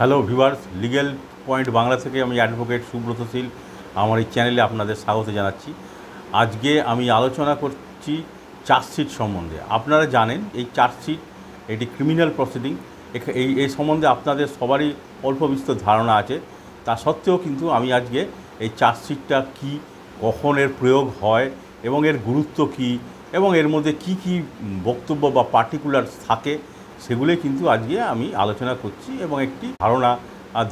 Hello viewers, legal point Bangla থেকে আমি advocate Subrata শীল আমার এই চ্যানেলে আপনাদের স্বাগত জানাচ্ছি। আজকে আমি আলোচনা করছি চার্জশিট সম্বন্ধে। আপনারা জানেন এই চার্জশিট এটি ক্রিমিনাল প্রসিডিং। এই সম্বন্ধে আপনাদের সবারই অল্প বিস্তর ধারণা আছে। তা সত্ত্বেও কিন্তু আমি আজকে এই চার্জশিটটা কী, কখন এর প্রয়োগ হয় এবং এর গুরুত্ব কী এবং এর মধ্যে কি কি বক্তব্য বা পার্টিকুলারস থাকে সেগুলোই কিন্তু আজকে আমি আলোচনা করছি এবং একটি ধারণা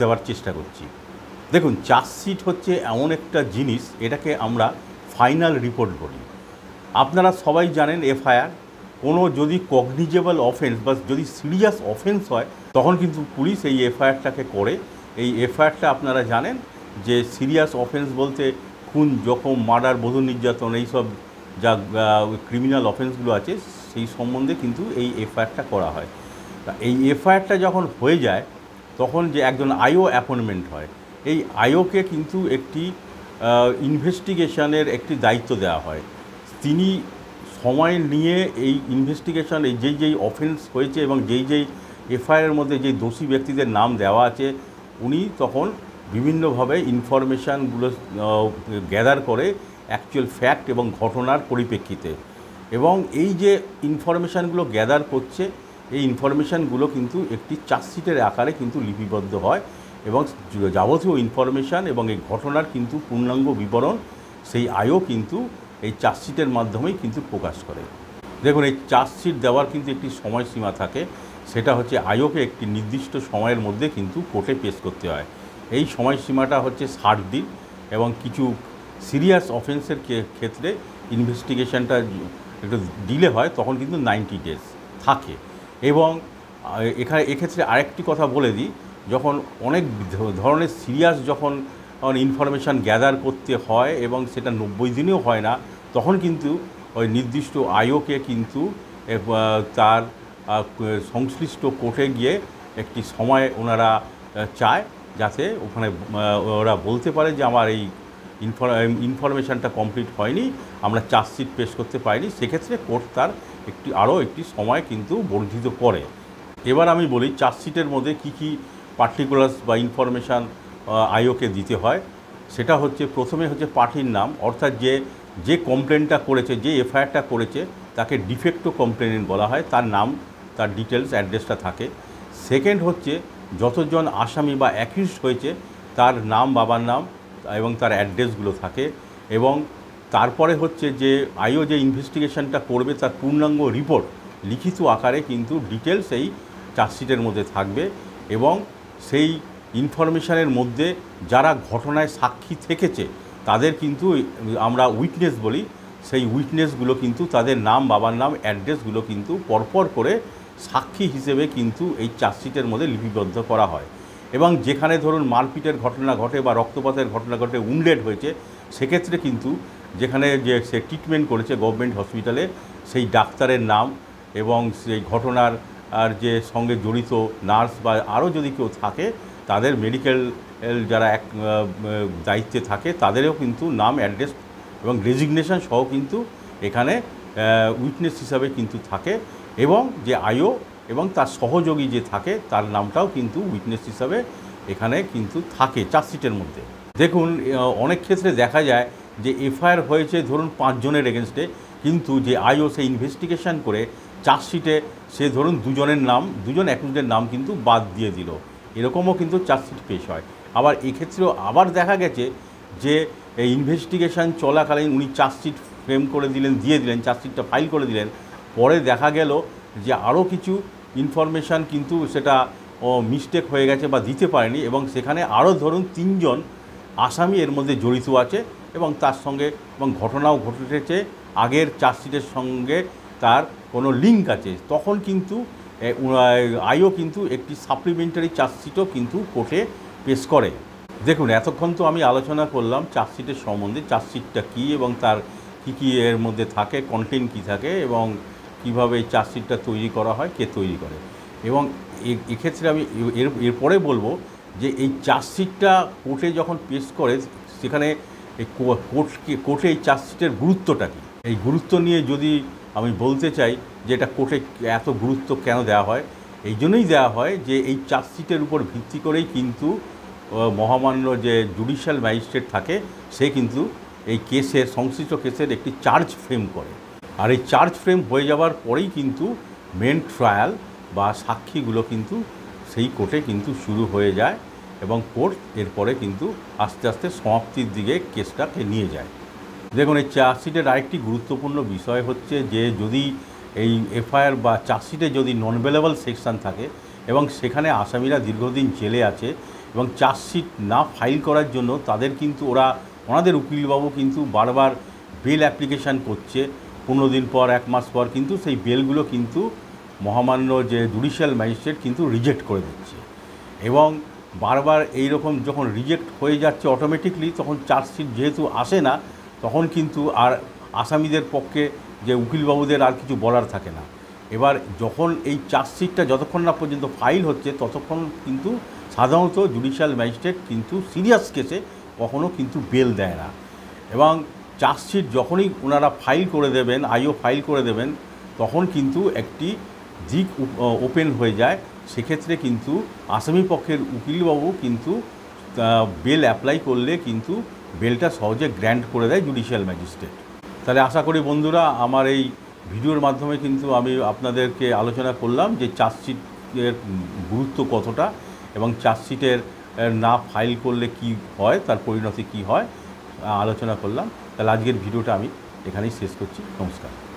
দেওয়ার চেষ্টা করছি। দেখুন, চার্জশিট হচ্ছে এমন একটা জিনিস, এটাকে আমরা ফাইনাল রিপোর্ট বলি। আপনারা সবাই জানেন এফআইআর কোনো যদি কগনিজেবল অফেন্স বা যদি সিরিয়াস অফেন্স হয় তখন কিন্তু পুলিশ এই এফআইআরটাকে করে। এই এফআইআরটা আপনারা জানেন যে সিরিয়াস অফেন্স বলতে খুন, জখম, মার্ডার, বধূ নির্যাতন, এইসব যা ক্রিমিনাল অফেন্সগুলো আছে সেই সম্বন্ধে কিন্তু এই এফআইআরটা করা হয়। তা এই এফআইআরটা যখন হয়ে যায় তখন যে একজন আইও অ্যাপয়েন্টমেন্ট হয়, এই আইওকে কিন্তু একটি ইনভেস্টিগেশনের একটি দায়িত্ব দেওয়া হয়। তিনি সময় নিয়ে এই ইনভেস্টিগেশন, এই যেই অফেন্স হয়েছে এবং যেই এফআইআরের মধ্যে যেই দোষী ব্যক্তিদের নাম দেওয়া আছে, উনি তখন বিভিন্নভাবে ইনফরমেশানগুলো গ্যাদার করে অ্যাকচুয়াল ফ্যাক্ট এবং ঘটনার পরিপ্রেক্ষিতে। এবং এই যে ইনফরমেশানগুলো গ্যাদার করছে, এই ইনফরমেশানগুলো কিন্তু একটি চার্জশিটের আকারে কিন্তু লিপিবদ্ধ হয় এবং যাবতীয় ইনফরমেশান এবং এই ঘটনার কিন্তু পূর্ণাঙ্গ বিবরণ সেই আইও কিন্তু এই চার্জশিটের মাধ্যমেই কিন্তু প্রকাশ করে। দেখুন, এই চার্জশিট দেওয়ার কিন্তু একটি সময়সীমা থাকে, সেটা হচ্ছে আইওকে একটি নির্দিষ্ট সময়ের মধ্যে কিন্তু কোর্টে পেশ করতে হয়। এই সময়সীমাটা হচ্ছে 60 দিন এবং কিছু সিরিয়াস অফেন্সের ক্ষেত্রে ইনভেস্টিগেশনটা একটু ডিলে হয়, তখন কিন্তু 90 ডেজ থাকে। এবং এক্ষেত্রে আরেকটি কথা বলে দিই, যখন অনেক ধরনের সিরিয়াস যখন ইনফরমেশান গ্যাদার করতে হয় এবং সেটা 90 দিনেও হয় না, তখন কিন্তু ওই নির্দিষ্ট আইওকে কিন্তু তার সংশ্লিষ্ট কোর্টে গিয়ে একটি সময় ওনারা চায়, যাতে ওখানে ওরা বলতে পারে যে আমার এই ইনফরমেশানটা কমপ্লিট হয়নি, আমরা চার্জশিট পেশ করতে পারিনি। সেক্ষেত্রে কোর্ট তার আরও একটি সময় কিন্তু বর্ধিত করে। এবার আমি বলি চার্জশিটের মধ্যে কি কি পার্টিকুলার্স বা ইনফরমেশান আইওকে দিতে হয়। সেটা হচ্ছে, প্রথমে হচ্ছে পার্টির নাম, অর্থাৎ যে কমপ্লেনটা করেছে, যে এফআইআরটা করেছে তাকে ডিফেক্টো কমপ্লেনেন্ট বলা হয়, তার নাম, তার ডিটেলস, অ্যাড্রেসটা থাকে। সেকেন্ড হচ্ছে যতজন আসামি বা অ্যাকিউজড হয়েছে তার নাম, বাবার নাম এবং তার অ্যাড্রেসগুলো থাকে। এবং তারপরে হচ্ছে যে আইও যে ইনভেস্টিগেশনটা করবে তার পূর্ণাঙ্গ রিপোর্ট লিখিত আকারে কিন্তু ডিটেলস এই চার্জশিটের মধ্যে থাকবে। এবং সেই ইনফরমেশানের মধ্যে যারা ঘটনায় সাক্ষী থেকেছে তাদের কিন্তু আমরা উইটনেস বলি, সেই উইটনেসগুলো কিন্তু তাদের নাম, বাবার নাম, অ্যাড্রেসগুলো কিন্তু পরপর করে সাক্ষী হিসেবে কিন্তু এই চার্জশিটের মধ্যে লিপিবদ্ধ করা হয়। এবং যেখানে ধরুন মারপিটের ঘটনা ঘটে বা রক্তপাতের ঘটনা ঘটে, উন্ডেড হয়েছে, সেক্ষেত্রে কিন্তু যেখানে যে সে ট্রিটমেন্ট করেছে গভর্নমেন্ট হসপিটালে, সেই ডাক্তারের নাম এবং সেই ঘটনার আর যে সঙ্গে জড়িত নার্স বা আরও যদি কেউ থাকে তাদের মেডিকেল যারা এক দায়িত্বে থাকে তাদেরও কিন্তু নাম, অ্যাড্রেস এবং রেজিগনেশন সহ কিন্তু এখানে উইটনেস হিসাবে কিন্তু থাকে। এবং যে আইও এবং তার সহযোগী যে থাকে তার নামটাও কিন্তু উইটনেস হিসাবে এখানে কিন্তু থাকে চার্জশিটের মধ্যে। দেখুন, অনেক ক্ষেত্রে দেখা যায় যে এফআইআর হয়েছে ধরুন 5 জনের এগেনস্টে, কিন্তু যে আইও সে ইনভেস্টিগেশন করে চার্জশিটে সে ধরুন 2 জনের নাম, 2 জন অ্যাকিউজডের নাম কিন্তু বাদ দিয়ে দিল, এরকমও কিন্তু চার্জশিট পেশ হয়। আবার এক্ষেত্রেও আবার দেখা গেছে যে এই ইনভেস্টিগেশন চলাকালীন উনি চার্জশিট ফ্রেম করে দিলেন, দিয়ে দিলেন, চার্জশিটটা ফাইল করে দিলেন, পরে দেখা গেল যে আরও কিছু ইনফরমেশান কিন্তু সেটা মিস্টেক হয়ে গেছে বা দিতে পারেনি এবং সেখানে আরও ধরুন 3 জন আসামি এর মধ্যে জড়িত আছে এবং তার সঙ্গে এবং ঘটনাও ঘটেছে আগের চার্জশিটের সঙ্গে তার কোনো লিঙ্ক আছে, তখন কিন্তু আইও কিন্তু একটি সাপ্লিমেন্টারি চার্জশিটও কিন্তু কোর্টে পেশ করে। দেখুন, এতক্ষণ তো আমি আলোচনা করলাম চার্জশিটের সম্বন্ধে, চার্জশিটটা কী এবং তার কী এর মধ্যে থাকে, কন্টেন্ট কী থাকে এবং কীভাবে এই চার্জশিটটা তৈরি করা হয়, কে তৈরি করে। এবং এক্ষেত্রে আমি এরপরে বলবো যে এই চার্জশিটটা কোর্টে যখন পেশ করে সেখানে এই কোর্টে এই চার্জশিটের গুরুত্বটা কী, এই গুরুত্ব নিয়ে যদি আমি বলতে চাই যে এটা কোর্টে এত গুরুত্ব কেন দেওয়া হয়, এই জন্যই দেওয়া হয় যে এই চার্জশিটের উপর ভিত্তি করেই কিন্তু মহামান্য যে জুডিশিয়াল ম্যাজিস্ট্রেট থাকে সে কিন্তু এই কেসের সংশ্লিষ্ট কেসের একটি চার্জ ফ্রেম করে। আর এই চার্জ ফ্রেম হয়ে যাওয়ার পরেই কিন্তু মেন ট্রায়াল বা সাক্ষীগুলো কিন্তু সেই কোর্টে কিন্তু শুরু হয়ে যায় এবং কোর্ট এরপরে কিন্তু আস্তে আস্তে সমাপ্তির দিকে কেসটাকে নিয়ে যায়। দেখুন, এই চার্জশিটের আরেকটি গুরুত্বপূর্ণ বিষয় হচ্ছে যে যদি এই এফআইআর বা চার্জশিটে যদি নন বেলেবল সেকশন থাকে এবং সেখানে আসামিরা দীর্ঘদিন জেলে আছে এবং চার্জশিট না ফাইল করার জন্য তাদের কিন্তু ওনাদের উকিলবাবু কিন্তু বারবার বেল অ্যাপ্লিকেশান করছে 15 দিন পর 1 মাস পর, কিন্তু সেই বেলগুলো কিন্তু মহামান্য যে জুডিশিয়াল ম্যাজিস্ট্রেট কিন্তু রিজেক্ট করে দিচ্ছে এবং বারবার এই রকম যখন রিজেক্ট হয়ে যাচ্ছে অটোমেটিকলি তখন চার্জশিট যেহেতু আসে না তখন কিন্তু আর আসামিদের পক্ষে যে উকিলবাবুদের আর কিছু বলার থাকে না। এবার যখন এই চার্জশিটটা যতক্ষণ না পর্যন্ত ফাইল হচ্ছে ততক্ষণ কিন্তু সাধারণত জুডিশিয়াল ম্যাজিস্ট্রেট কিন্তু সিরিয়াস কেসে কখনও কিন্তু বেল দেয় না এবং চার্জশিট যখনই ওনারা ফাইল করে দেবেন, আইও ফাইল করে দেবেন, তখন কিন্তু একটি দিক ওপেন হয়ে যায়। সেক্ষেত্রে কিন্তু আসামি পক্ষের উকিলবাবু কিন্তু বেল অ্যাপ্লাই করলে কিন্তু বেলটা সহজে গ্র্যান্ট করে দেয় জুডিশিয়াল ম্যাজিস্ট্রেট। তাহলে আশা করি বন্ধুরা আমার এই ভিডিওর মাধ্যমে কিন্তু আমি আপনাদেরকে আলোচনা করলাম যে চার্জশিটের গুরুত্ব কতটা এবং চার্জশিটের না ফাইল করলে কি হয়, তার পরিণতি কি হয় আলোচনা করলাম। তাহলে আজকের ভিডিওটা আমি এখানেই শেষ করছি। নমস্কার।